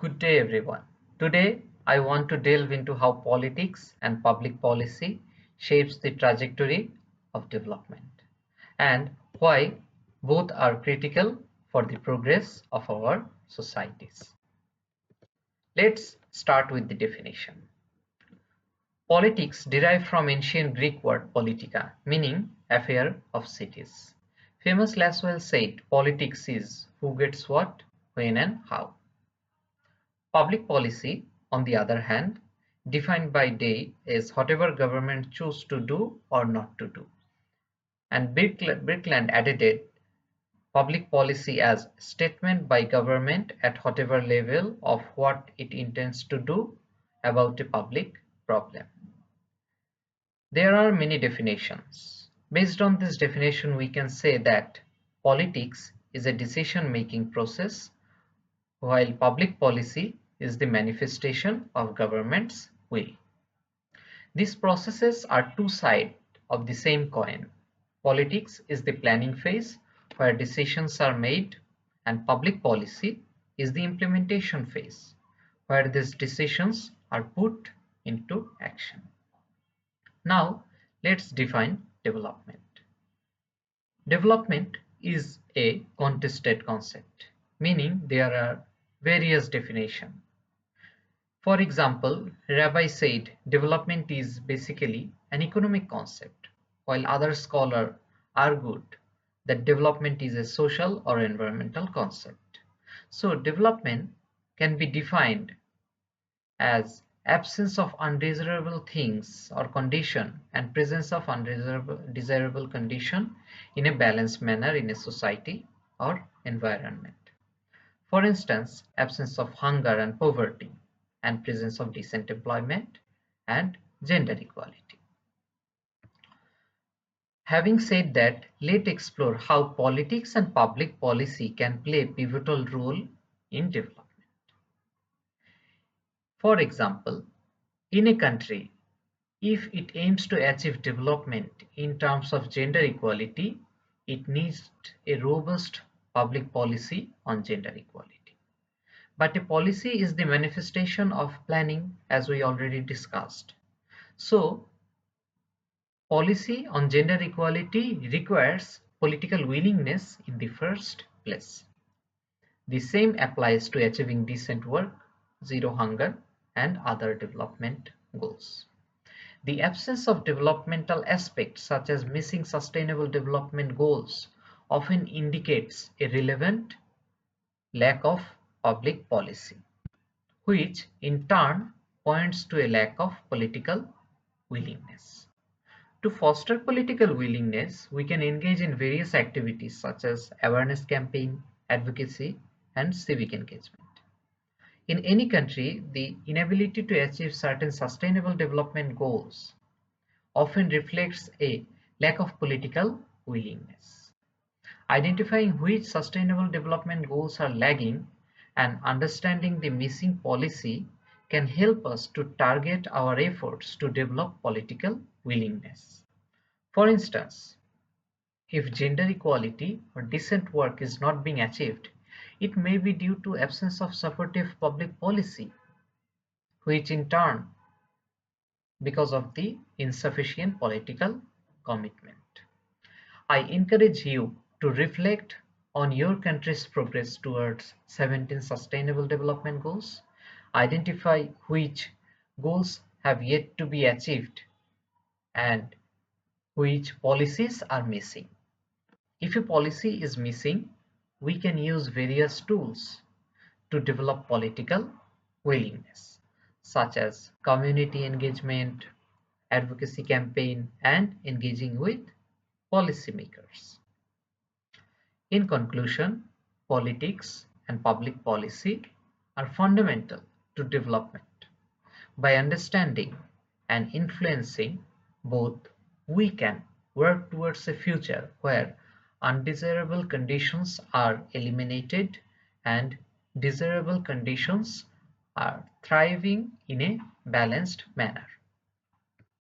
Good day, everyone. Today, I want to delve into how politics and public policy shapes the trajectory of development and why both are critical for the progress of our societies. Let's start with the definition. Politics derived from ancient Greek word politika, meaning affair of cities. Famous Laswell said, politics is who gets what, when and how. Public policy, on the other hand, defined by Day is whatever government choose to do or not to do. And Birkeland added public policy as statement by government at whatever level of what it intends to do about a public problem. There are many definitions. Based on this definition, we can say that politics is a decision-making process, while public policy is the manifestation of government's will. These processes are two sides of the same coin. Politics is the planning phase where decisions are made, and public policy is the implementation phase where these decisions are put into action. Now, let's define development. Development is a contested concept, meaning there are various definitions. For example, Rabbi said development is basically an economic concept, while other scholars argued that development is a social or environmental concept. So development can be defined as absence of undesirable things or condition and presence of undesirable condition in a balanced manner in a society or environment. For instance, absence of hunger and poverty, and presence of decent employment and gender equality. Having said that, let's explore how politics and public policy can play a pivotal role in development. For example, in a country, if it aims to achieve development in terms of gender equality, it needs a robust public policy on gender equality. But a policy is the manifestation of planning, as we already discussed. So, policy on gender equality requires political willingness in the first place. The same applies to achieving decent work, zero hunger, and other development goals. The absence of developmental aspects, such as missing sustainable development goals, often indicates a relevant lack of public policy, which in turn points to a lack of political willingness. To foster political willingness, we can engage in various activities such as awareness campaign, advocacy, and civic engagement. In any country, the inability to achieve certain sustainable development goals often reflects a lack of political willingness. Identifying which sustainable development goals are lagging and understanding the missing policy can help us to target our efforts to develop political willingness. For instance, if gender equality or decent work is not being achieved, it may be due to absence of supportive public policy, which in turn because of the insufficient political commitment. I encourage you to reflect on your country's progress towards 17 Sustainable Development Goals, identify which goals have yet to be achieved and which policies are missing. If a policy is missing, we can use various tools to develop political willingness, such as community engagement, advocacy campaign, and engaging with policymakers. In conclusion, politics and public policy are fundamental to development. By understanding and influencing both, we can work towards a future where undesirable conditions are eliminated and desirable conditions are thriving in a balanced manner.